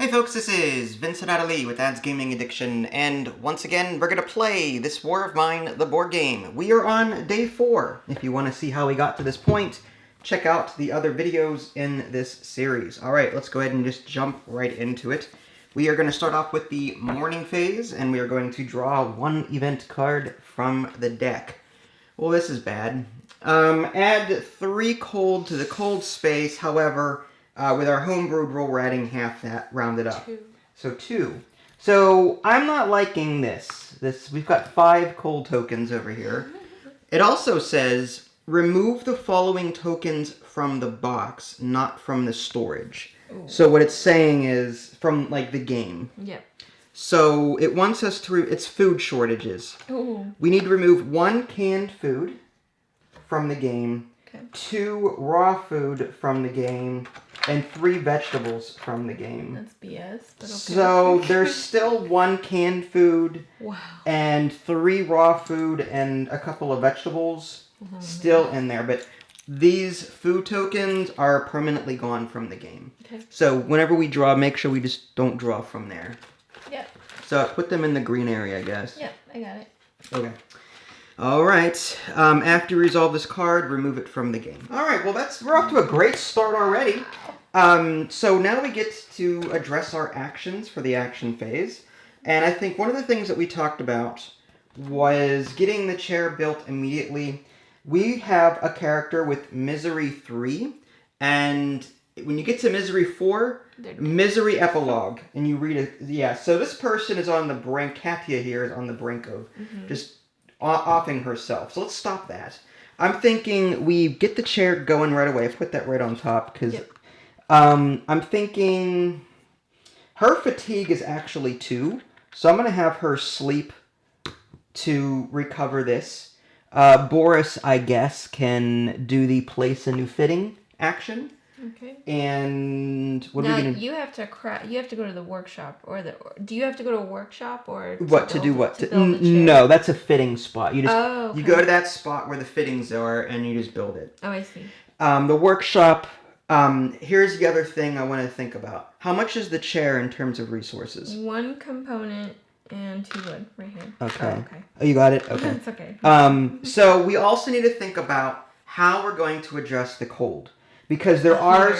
Hey folks, this is Vincent Adeli with Ads Gaming Addiction, and once again, we're gonna play this War of Mine, the board game. We are on day 4. If you want to see how we got to this point, check out the other videos in this series. Alright, let's go ahead and just jump right into it. We are going to start off with the morning phase, and we are going to draw one event card from the deck. Well, this is bad. Add 3 cold to the cold space, however, with our homebrewed roll, we're adding half that, rounded up. 2. So 2. So I'm not liking this. We've got 5 cold tokens over here. It also says, remove the following tokens from the box, not from the storage. Ooh. So what it's saying is from, like, the game. Yep. So it wants us to, it's food shortages. Ooh. We need to remove 1 canned food from the game, Okay. 2 raw food from the game, and 3 vegetables from the game. That's BS, but okay. So there's still 1 canned food, wow, and 3 raw food, and a couple of vegetables still in there. But these food tokens are permanently gone from the game. Okay. So whenever we draw, make sure we just don't draw from there. Yep. So put them in the green area, I guess. Yep, I got it. Okay. Alright, after you resolve this card, remove it from the game. Alright, well we're off to a great start already. So now we get to address our actions for the action phase. And I think one of the things that we talked about was getting the chair built immediately. We have a character with Misery 3, and when you get to Misery 4, Misery Epilogue, and you read it, yeah, so this person is on the brink, Katia here is on the brink of just offing herself. So let's stop that. I'm thinking we get the chair going right away. Put that right on top because I'm thinking her fatigue is actually 2. So I'm going to have her sleep to recover this. Boris, I guess, can do the place a new fitting action. Okay. And what now are we gonna? you have to go to the workshop, or do you have to go to a workshop or What to do? What to to? build the chair? No, that's a fitting spot. You just okay. you go to that spot where the fittings are, and you just build it. Oh, I see. The workshop. Here's the other thing I want to think about. How much is the chair in terms of resources? 1 component and 2 wood right here. Okay. Oh, okay. Oh, you got it. Okay. It's okay. So we also need to think about how we're going to address the cold. Because there are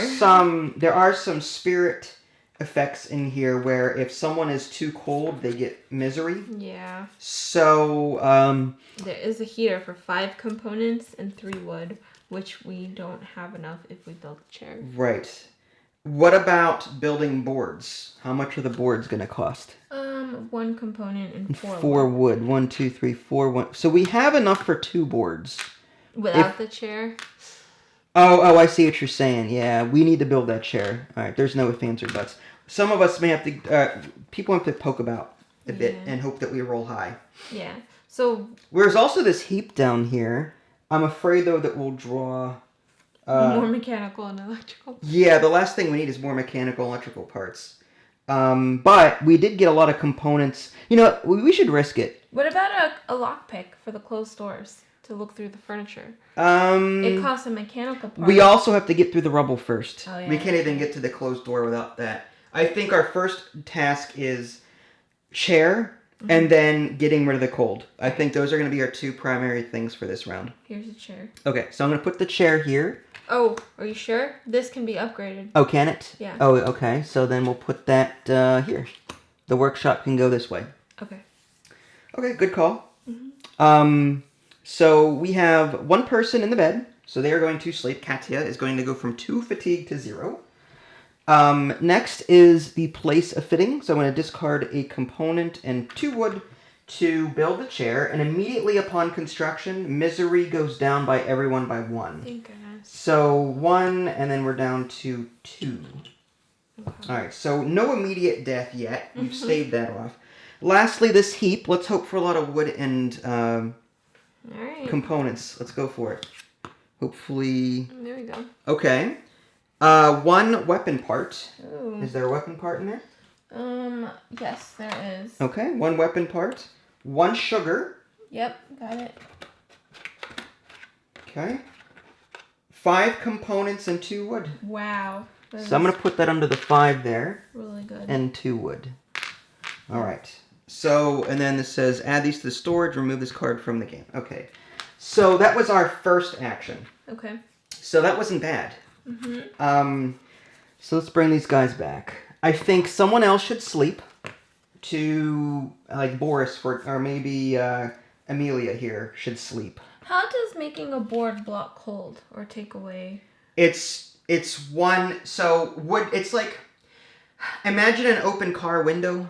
some spirit effects in here where if someone is too cold, they get misery. Yeah. So there is a heater for 5 components and 3 wood, which we don't have enough if we build a chair. Right. What about building boards? How much are the boards going to cost? 1 component and 4 wood. 1, 2, 3, 4. 1. So we have enough for 2 boards. Without the chair? Oh, I see what you're saying. Yeah, we need to build that chair. All right, there's no ifs, ands, or buts. Some of us may have to, people have to poke about a bit and hope that we roll high. Yeah, so... There's also this heap down here. I'm afraid, though, that we'll draw... more mechanical and electrical. Yeah, the last thing we need is more mechanical electrical parts. But we did get a lot of components. You know, we should risk it. What about a lockpick for the closed doors? To look through the furniture. It costs a mechanical part. We also have to get through the rubble first. Oh, yeah. We can't even get to the closed door without that. I think our first task is chair and then getting rid of the cold. I think those are going to be our 2 primary things for this round. Here's a chair. Okay, so I'm going to put the chair here. Oh, are you sure? This can be upgraded. Oh, can it? Yeah. Oh, okay. So then we'll put that here. The workshop can go this way. Okay. Okay, good call. So we have 1 person in the bed, so they are going to sleep. Katia is going to go from 2 fatigue to 0. Next is the place of fitting, so I'm going to discard a component and 2 wood to build the chair, and immediately upon construction, misery goes down by everyone by 1. Thank goodness. So 1, and then we're down to 2. Okay. Alright, so no immediate death yet. We've staved that off. Lastly, this heap. Let's hope for a lot of wood and... Alright. components. Let's go for it. Hopefully... There we go. Okay. 1 weapon part. Ooh. Is there a weapon part in there? Yes, there is. Okay, 1 weapon part. 1 sugar. Yep, got it. Okay. 5 components and 2 wood. Wow. So I'm going to put that under the 5 there. Really good. And 2 wood. All right. So, and then this says, add these to the storage, remove this card from the game. Okay. So that was our first action. Okay. So that wasn't bad. So let's bring these guys back. I think someone else should sleep to, like Boris, or maybe Amelia here should sleep. How does making a board block cold or take away? It's one, so wood, it's like, imagine an open car window.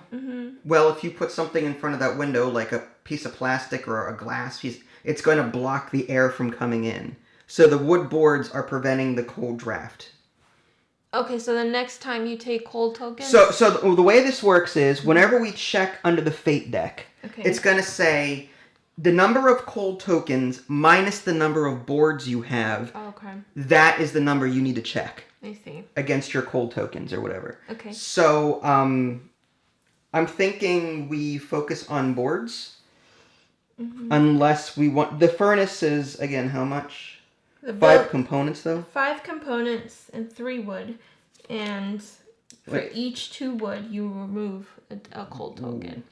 Well, if you put something in front of that window, like a piece of plastic or a glass piece, it's going to block the air from coming in. So the wood boards are preventing the cold draft. Okay, so the next time you take cold tokens? So the way this works is, whenever we check under the fate deck, it's going to say the number of cold tokens minus the number of boards you have. Oh, okay. That is the number you need to check. I see. Against your cold tokens or whatever. Okay. So I'm thinking we focus on boards. Unless we want... The furnace is, again, how much? 5 components, though? 5 components and 3 wood. And for each 2 wood, you remove a cold token.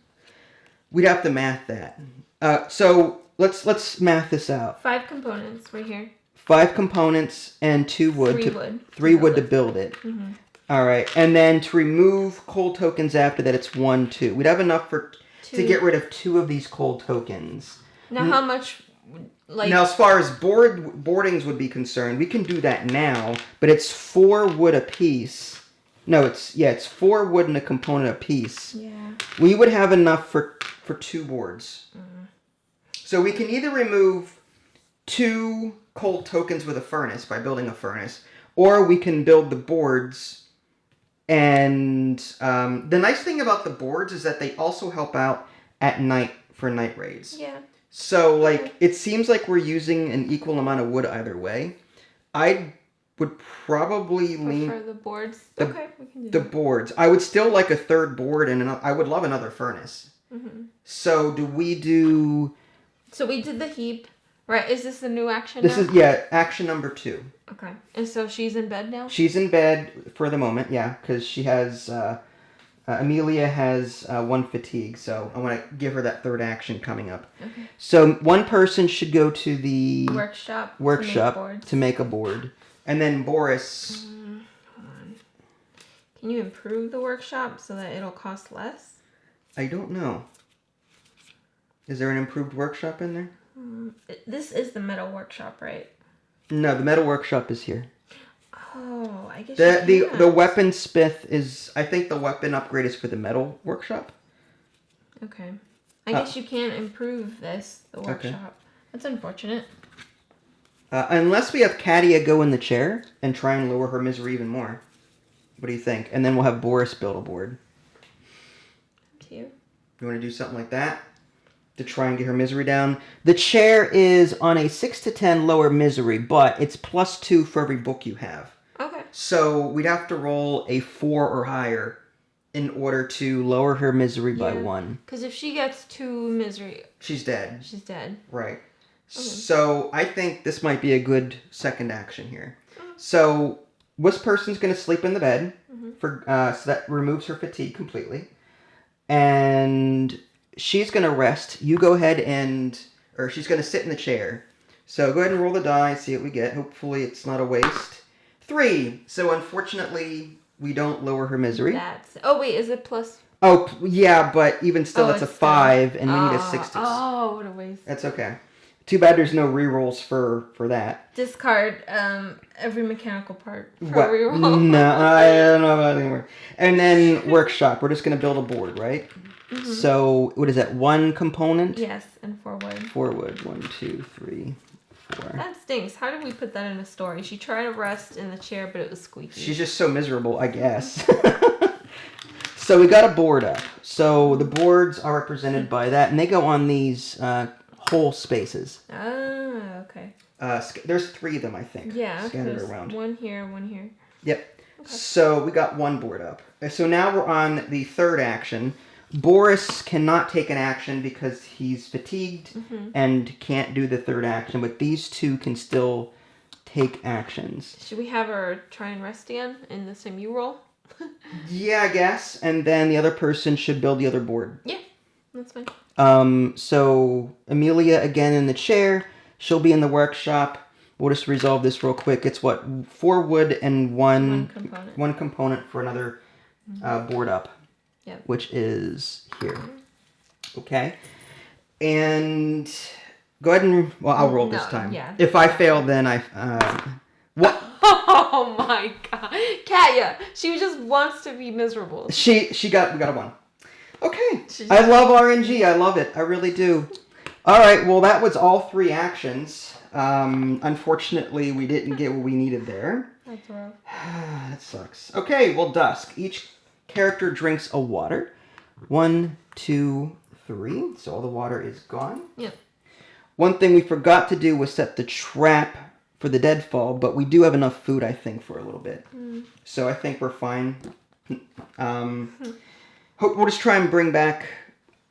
We'd have to math that. So let's math this out. 5 components right here. 5 components and 2 wood. 3 wood. 3 wood to build it. All right. And then to remove cold tokens after that, it's 1, 2. We'd have enough to get rid of 2 of these cold tokens. Now, how much... Now, as far as boardings would be concerned, we can do that now, but it's 4 wood a piece. No, it's 4 wood and a component a piece. Yeah. We would have enough for 2 boards. So we can either remove 2 cold tokens with a furnace by building a furnace, or we can build the boards. And the nice thing about the boards is that they also help out at night for night raids. Yeah. So, like, it seems like we're using an equal amount of wood either way. I would probably lean... Prefer the boards? Okay, we can do the that. boards. I would still like a 3rd board, and I would love another furnace. So, do we do... So, we did the heap. Right, is this the new action This now? is, yeah, action number 2. Okay. And so, she's in bed now? She's in bed for the moment, yeah, because she has... Amelia has 1 fatigue, so I want to give her that 3rd action coming up. Okay. So one person should go to the workshop to make a board. And then Boris... hold on. Can you improve the workshop so that it'll cost less? I don't know. Is there an improved workshop in there? This is the metal workshop, right? No, the metal workshop is here. Oh, I guess the weapon smith is... I think the weapon upgrade is for the metal workshop. Okay. I guess you can't improve the workshop. Okay. That's unfortunate. Unless we have Katia go in the chair and try and lower her misery even more. What do you think? And then we'll have Boris build a board. Up to you. You want to do something like that? To try and get her misery down. The chair is on a 6 to 10 lower misery, but it's +2 for every book you have. Okay. So we'd have to roll a 4 or higher in order to lower her misery by 1. Because if she gets 2 misery... She's dead. She's dead. Right. Okay. So I think this might be a good second action here. So this person's going to sleep in the bed. So that removes her fatigue completely. And... she's going to rest. You go ahead or she's going to sit in the chair. So go ahead and roll the die, see what we get. Hopefully it's not a waste. 3. So unfortunately, we don't lower her misery. Oh, wait, is it plus? Oh, yeah, but even still, that's a 5, and we need a 6. Oh, what a waste. That's okay. Too bad there's no rerolls for that. Discard every mechanical part for reroll. No, I don't know about anymore. And then workshop. We're just going to build a board, right? So, what is that? 1 component? Yes, and 4 wood. 4 wood. 1, 2, 3, 4. That stinks. How did we put that in a story? She tried to rest in the chair, but it was squeaky. She's just so miserable, I guess. So, we got a board up. So, the boards are represented by that, and they go on these whole spaces. Ah, okay. There's 3 of them, I think. Yeah, scattered around. 1 here, 1 here. Yep. Okay. So, we got 1 board up. So, now we're on the 3rd action. Boris cannot take an action because he's fatigued and can't do the 3rd action, but these 2 can still take actions. Should we have her try and rest again in the same you roll? Yeah, I guess. And then the other person should build the other board. Yeah, that's fine. So Amelia again in the chair. She'll be in the workshop. We'll just resolve this real quick. It's what, 4 wood and one component for another board up. Yep. Which is here. Okay. And go ahead and I'll roll this time. Yeah. If I fail, then I what? Oh my god, Katya! She just wants to be miserable. We got a 1. Okay. I love RNG. I love it. I really do. All right. Well, that was all 3 actions. Unfortunately, we didn't get what we needed there. That's rough. That sucks. Okay. Well, dusk. Each character drinks a water. 1, 2, 3. So all the water is gone. Yep. One thing we forgot to do was set the trap for the deadfall, but we do have enough food, I think, for a little bit. So I think we're fine. We'll just try and bring back...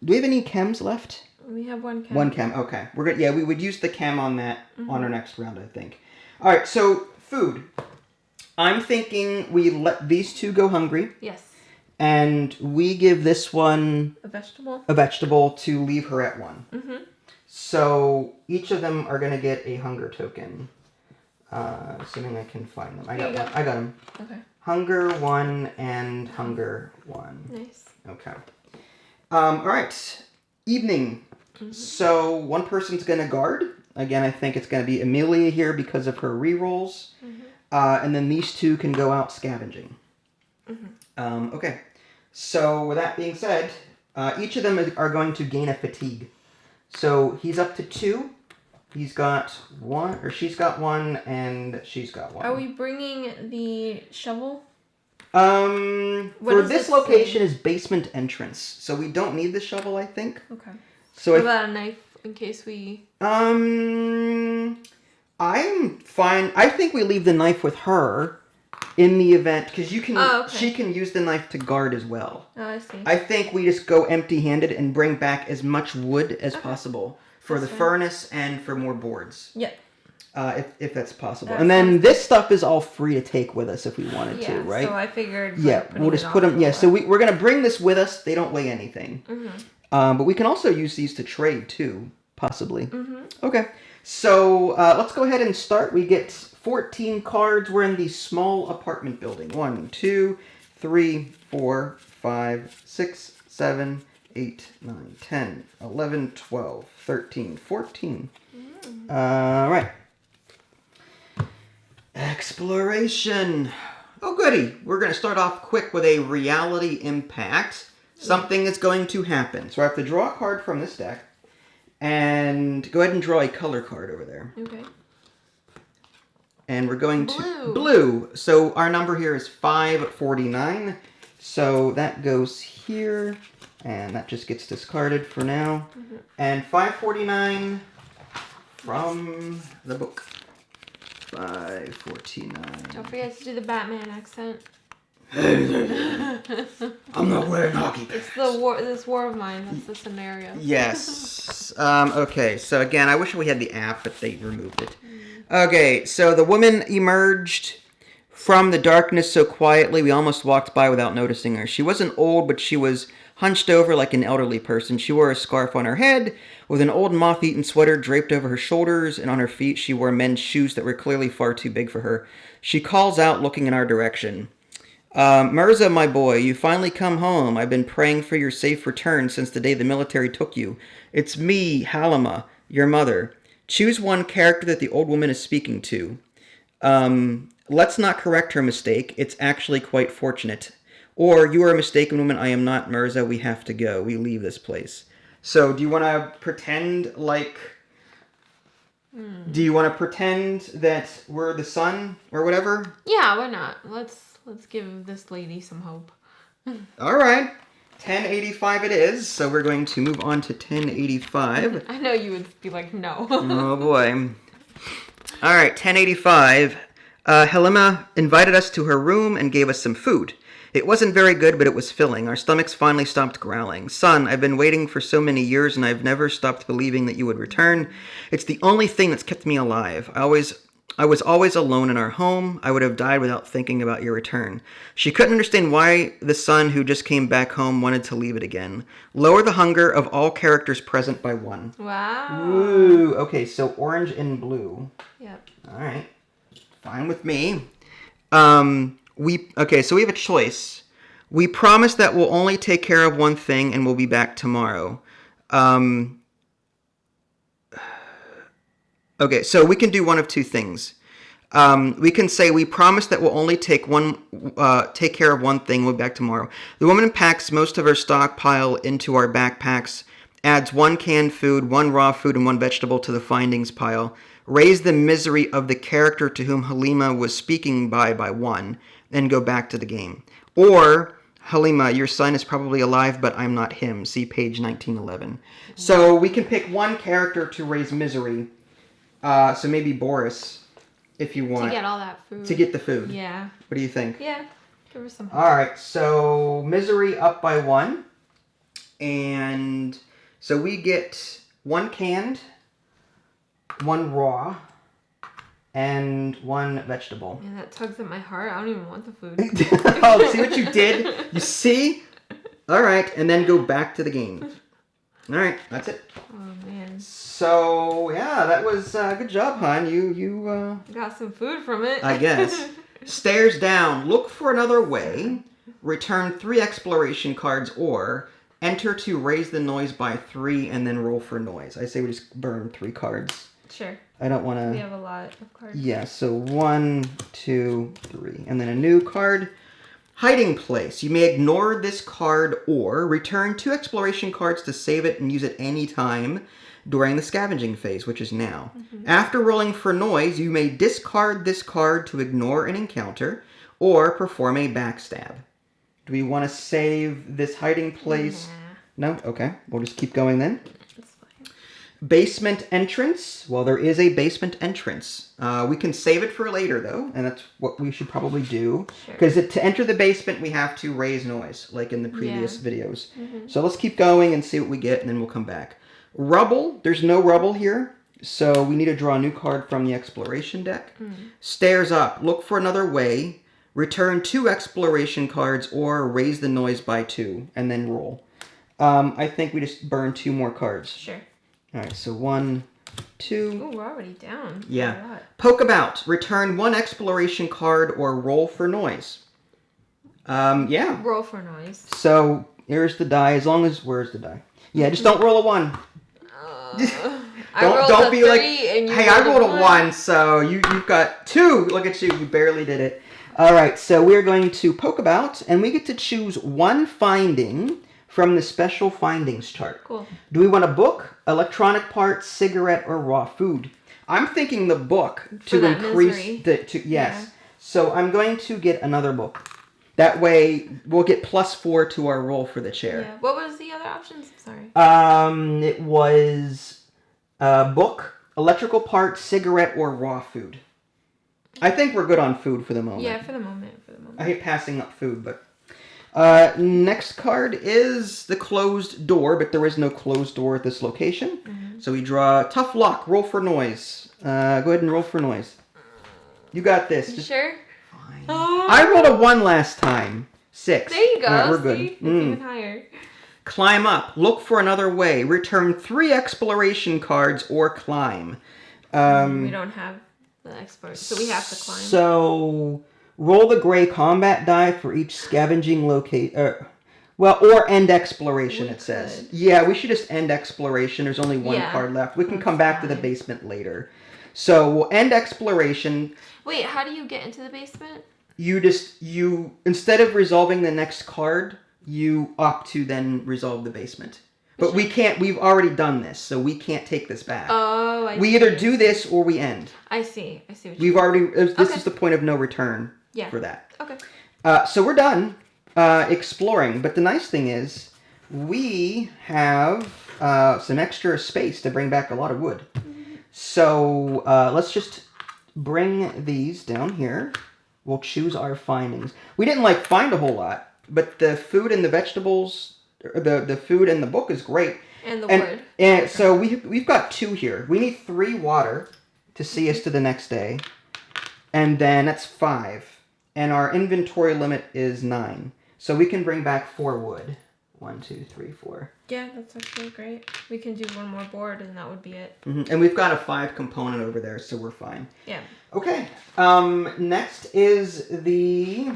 Do we have any chems left? We have 1 chem. 1 chem, okay. We're gonna, we would use the chem on that on our next round, I think. All right, so food. I'm thinking we let these 2 go hungry. Yes. And we give this one... A vegetable to leave her at 1. So each of them are going to get a hunger token. Assuming I can find them. I got them. Okay. Hunger 1 and hunger 1. Nice. Okay. All right. Evening. So one person's going to guard. Again, I think it's going to be Amelia here because of her rerolls. And then these 2 can go out scavenging. Okay. So with that being said, each of them are going to gain a fatigue. So he's up to 2. He's got 1, or she's got 1, and she's got 1. Are we bringing the shovel? For this location is basement entrance, so we don't need the shovel, I think. Okay. So what about a knife in case we? I'm fine. I think we leave the knife with her. In the event, because she can use the knife to guard as well. Oh, I see. I think we just go empty-handed and bring back as much wood as possible for the furnace and for more boards. Yep. If that's possible. And then this stuff is all free to take with us if we wanted to, right? So I figured. We'll just put them. Yeah, so we're gonna bring this with us. They don't weigh anything. But we can also use these to trade too, possibly. Okay. So let's go ahead and start. We get 14 cards. We're in the small apartment building. 1, 2, 3, 4, 5, 6, 7, 8, 9, 10, 11, 12, 13, 14. All right. Exploration. Oh, goody. We're going to start off quick with a reality impact. Something is going to happen. So I have to draw a card from this deck. And go ahead and draw a color card over there. Okay. And we're going to... Blue. So our number here is 549. So that goes here. And that just gets discarded for now. And 549 from the book. 549. Don't forget to do the Batman accent. I'm not wearing hockey pants. It's this war of mine. That's the scenario. Yes. Okay, so again, I wish we had the app, but they removed it. Okay, so the woman emerged from the darkness so quietly we almost walked by without noticing her. She wasn't old, but she was hunched over like an elderly person. She wore a scarf on her head with an old moth-eaten sweater draped over her shoulders, and on her feet she wore men's shoes that were clearly far too big for her. She calls out, looking in our direction. Mirza, my boy, you finally come home. I've been praying for your safe return since the day the military took you. It's me, Halima, your mother. Choose one character that the old woman is speaking to. Let's not correct her mistake. It's actually quite fortunate. Or, you are a mistaken woman. I am not Mirza. We have to go. We leave this place. So, do you want to pretend like... Do you want to pretend that we're the sun or whatever? Yeah, why not? Let's give this lady some hope. All right. 1085 it is. So we're going to move on to 1085. I know you would be like, no. Oh, boy. All right, 1085. Halima invited us to her room and gave us some food. It wasn't very good, but it was filling. Our stomachs finally stopped growling. Son, I've been waiting for so many years, and I've never stopped believing that you would return. It's the only thing that's kept me alive. I always I was always alone in our home. I would have died without thinking about your return. She couldn't understand why the son who just came back home wanted to leave it again. Lower the hunger of all characters present by 1. Wow. Ooh, okay, so orange and blue. Yep. All right. Fine with me. Okay, so we have a choice. We promise that we'll only take care of one thing and we'll be back tomorrow. Okay, so we can do one of two things. We can say we promise that we'll only take care of one thing. We'll be back tomorrow. The woman packs most of her stockpile into our backpacks, adds 1 canned food, 1 raw food, and 1 vegetable to the findings pile. Raise the misery of the character to whom Halima was speaking by 1, and go back to the game. Or Halima, your son is probably alive, but I'm not him. See page 1911. So we can pick one character to raise misery. So maybe Boris, if you want. To get all that food. To get the food. Yeah. What do you think? Yeah. Give her some. All right. So misery up by 1. And so we get 1 canned, 1 raw, and 1 vegetable. Man, that tugs at my heart. I don't even want the food. Oh, see what you did? You see? All right. And then go back to the game. All right. That's it. Oh, man. So, yeah, that was good job, hon. You got some food from it. I guess. Stairs down. Look for another way. Return 3 exploration cards or enter to raise the noise by 3 and then roll for noise. I say we just burn 3 cards. Sure. I don't want to... We have a lot of cards. Yeah, so 1, 2, 3. And then a new card. Hiding place. You may ignore this card or return 2 exploration cards to save it and use it any time during the scavenging phase, which is now. Mm-hmm. After rolling for noise, you may discard this card to ignore an encounter or perform a backstab. Do we want to save this hiding place? No? Okay. We'll just keep going then. That's fine. Basement entrance. Well, there is a basement entrance. We can save it for later, though, and that's what we should probably do. Because to enter the basement, we have to raise noise, like in the previous videos. Mm-hmm. So let's keep going and see what we get, and then we'll come back. Rubble. There's no rubble here, so we need to draw a new card from the exploration deck. Stairs up. Look for another way. Return 2 exploration cards or raise the noise by 2, and then roll. I think we just burn 2 more cards. Sure. All right, so 1, 2. Oh, we're already down. Yeah. Poke about. Return 1 exploration card or roll for noise. Yeah. Roll for noise. So here's the die. As long as where's the die? Yeah, just don't roll a 1. Don't be like, hey, I rolled a 1, so you've got 2. Look at you. You barely did it. All right, so we're going to poke about, and we get to choose 1 finding from the special findings chart. Cool. Do we want a book, electronic parts, cigarette, or raw food? I'm thinking the book to increase yes. Yeah. So I'm going to get another book. That way we'll get +4 to our roll for the chair. Yeah. What was the other options? Sorry. It was book, electrical parts, cigarette, or raw food. I think we're good on food for the moment. Yeah, for the moment. I hate passing up food, but... next card is the closed door, but there is no closed door at this location. Mm-hmm. So we draw tough luck, roll for noise. Go ahead and roll for noise. You got this. You sure? Fine. Oh. I rolled a 1 last time. 6. There you go. Right, we're good. See? It's even higher. Climb up, look for another way. Return 3 exploration cards or climb. We don't have the exploration, so we have to climb. So... roll the gray combat die for each scavenging or end exploration, it says. Yeah, we should just end exploration. There's only 1 card left. We can come back to the basement later. So we'll end exploration. Wait, how do you get into the basement? You instead of resolving the next card, you opt to then resolve the basement. But we can't, we've already done this, so we can't take this back. Oh, I see. We either do this or we end. I see what you mean. We've already, this is the point of no return. For that. Okay. So we're done exploring, but the nice thing is we have some extra space to bring back a lot of wood. Mm-hmm. So let's just bring these down here. We'll choose our findings. We didn't find a whole lot, but the food and the vegetables, the food and the book is great. And the wood. And so we've got 2 here. We need 3 water to see us to the next day. And then that's 5. And our inventory limit is 9. So we can bring back 4 wood. 1, 2, 3, 4. Yeah, that's actually great. We can do one more board and that would be it. And we've got a 5 component over there, so we're fine. Yeah. Okay. Next is the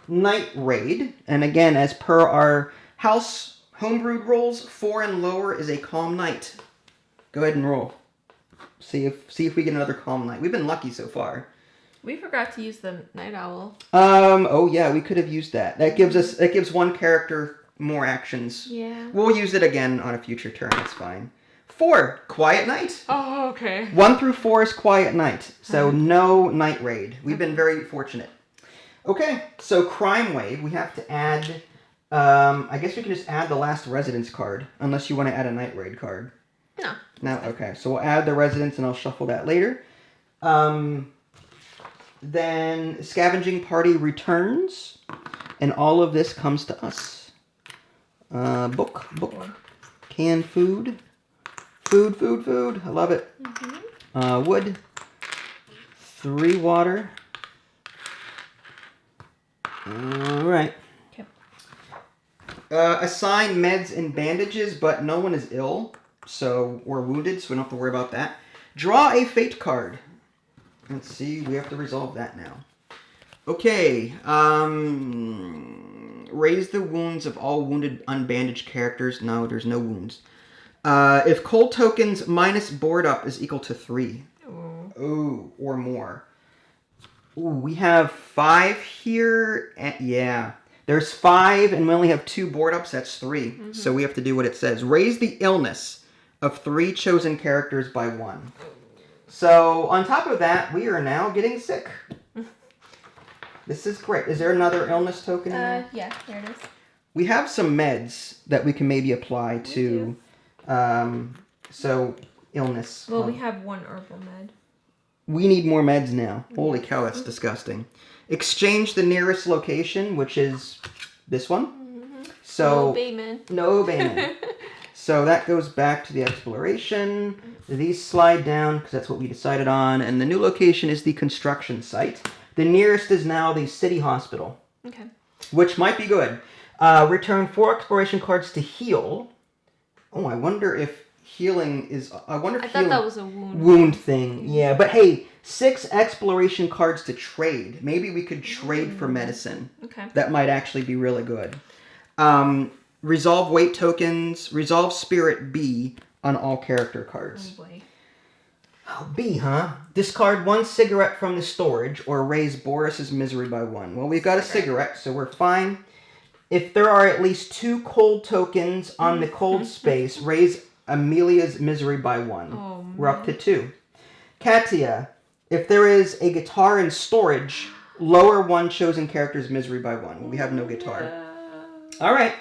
Night Raid. And again, as per our house homebrewed rules, 4 and lower is a calm night. Go ahead and roll. See if we get another calm night. We've been lucky so far. We forgot to use the Night Owl. Oh yeah, we could have used that. That gives one character more actions. Yeah. We'll use it again on a future turn. It's fine. 4, Quiet Night. Oh, okay. 1 through 4 is Quiet Night, so no Night Raid. We've been very fortunate. Okay, so Crime Wave. We have to add. I guess we can just add the last Residence card, unless you want to add a Night Raid card. No. No. Okay, so we'll add the Residence, and I'll shuffle that later. Then Scavenging Party returns, and all of this comes to us. Book, canned food, food. I love it. Wood, 3 water. All right. Okay. Assign meds and bandages, but no one is ill, so we're wounded, so we don't have to worry about that. Draw a fate card. Let's see, we have to resolve that now. Okay, raise the wounds of all wounded unbandaged characters. No, there's no wounds. If cold tokens minus board up is equal to 3. Ooh, or more. Ooh, we have 5 here. Yeah, there's 5 and we only have 2 board ups. That's 3. So we have to do what it says. Raise the illness of 3 chosen characters by 1. So, on top of that, we are now getting sick. This is great. Is there another illness token in there? Yeah, there it is. We have some meds that we can maybe apply to, illness. Well, we have 1 herbal med. We need more meds now. Holy cow, that's disgusting. Exchange the nearest location, which is this one. So, No Bayman. So that goes back to the exploration. These slide down because that's what we decided on. And the new location is the construction site. The nearest is now the city hospital. Okay. Which might be good. Return 4 exploration cards to heal. Oh, I wonder if healing is... I thought that was a wound thing. Yeah, but hey, 6 exploration cards to trade. Maybe we could trade for medicine. Okay. That might actually be really good. Resolve weight tokens. Resolve spirit B on all character cards. Oh boy. Oh, B, huh? Discard 1 cigarette from the storage or raise Boris's misery by 1. Well, we've got a cigarette, so we're fine. If there are at least 2 cold tokens on the cold space, raise Amelia's misery by 1. Oh, we're up to 2. Katia, if there is a guitar in storage, lower 1 chosen character's misery by 1. Well, we have no guitar. All right.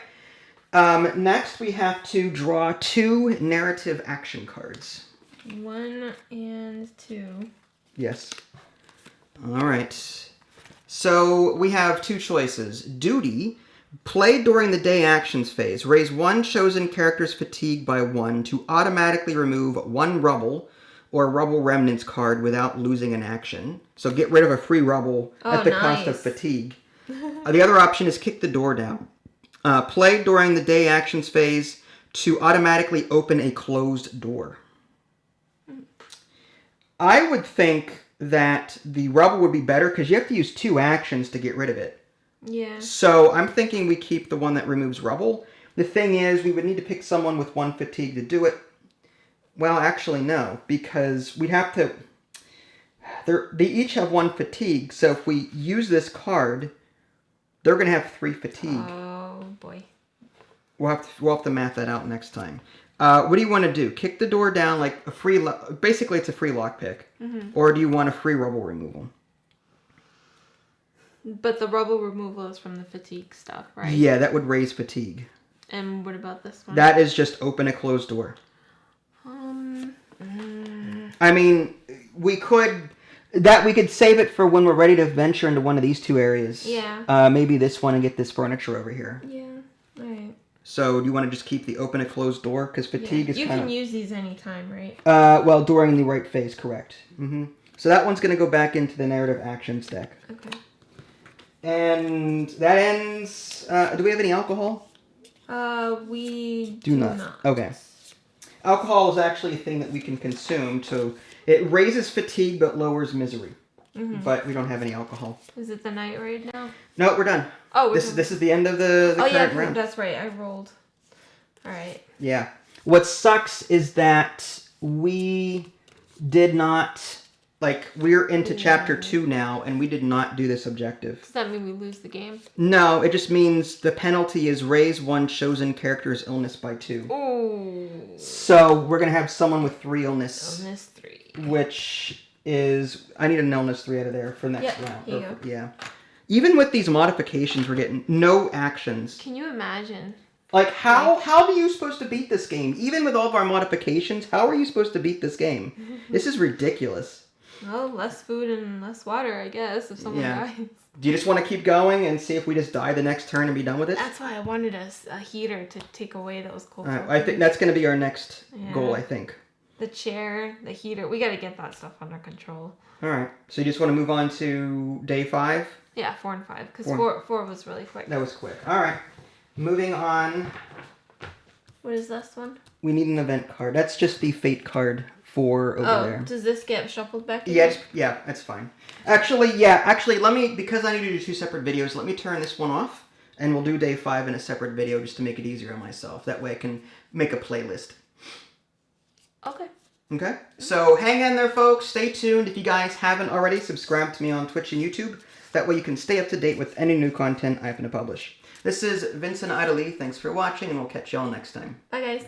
Next, we have to draw 2 narrative action cards. 1 and 2. Yes. All right. So we have 2 choices. Duty. Play during the day actions phase. Raise 1 chosen character's fatigue by 1 to automatically remove 1 rubble or rubble remnants card without losing an action. So get rid of a free rubble at the cost of fatigue. The other option is kick the door down. Play during the day actions phase to automatically open a closed door. I would think that the rubble would be better because you have to use 2 actions to get rid of it. Yeah. So I'm thinking we keep the one that removes rubble. The thing is, we would need to pick someone with 1 fatigue to do it. Well, actually, no, because we'd have to... They each have 1 fatigue, so if we use this card, they're going to have 3 fatigue. Oh, boy. We'll have to math that out next time. What do you want to do? Kick the door down like a free... Basically, it's a free lockpick. Or do you want a free rubble removal? But the rubble removal is from the fatigue stuff, right? Yeah, that would raise fatigue. And what about this one? That is just open a closed door. I mean, we could save it for when we're ready to venture into one of these 2 areas. Yeah. Maybe this one and get this furniture over here. Yeah. All right. So, do you want to just keep the open a closed door? Because fatigue is You kind can use these anytime, right? Well, during the right phase, correct. So that one's going to go back into the narrative actions deck. Okay. And that ends... do we have any alcohol? We do not. Okay. Alcohol is actually a thing that we can consume, so it raises fatigue but lowers misery. Mm-hmm. But we don't have any alcohol. Is it the night raid now? No, we're done. Oh, this is the end of the current round. That's right. I rolled. All right. Yeah. What sucks is that we did not... Like, we're into chapter 2 now, and we did not do this objective. Does that mean we lose the game? No, it just means the penalty is raise one chosen character's illness by 2. Ooh. So, we're going to have someone with 3 illness. Illness 3. Which is... I need an illness 3 out of there for next round. Here you go. Yeah. Even with these modifications, we're getting no actions. Can you imagine? Like, how are you supposed to beat this game? Even with all of our modifications, how are you supposed to beat this game? This is ridiculous. Well, less food and less water, I guess, if someone dies. Do you just want to keep going and see if we just die the next turn and be done with it? That's why I wanted a heater to take away those cold tokens. I think that's going to be our next goal, I think. The chair, the heater. We got to get that stuff under control. All right. So you just want to move on to day 5? Yeah, 4 and 5. Because 4 was really quick. That was quick. All right. Moving on. What is this one? We need an event card. That's just the fate card. 4 over there. Does this get shuffled back? Yeah, that's fine. Actually, let me, because I need to do 2 separate videos, let me turn this one off, and we'll do day 5 in a separate video just to make it easier on myself. That way I can make a playlist. Okay. Okay? So hang in there, folks. Stay tuned. If you guys haven't already, subscribe to me on Twitch and YouTube. That way you can stay up to date with any new content I happen to publish. This is Vincent Idley. Thanks for watching, and we'll catch y'all next time. Bye, guys.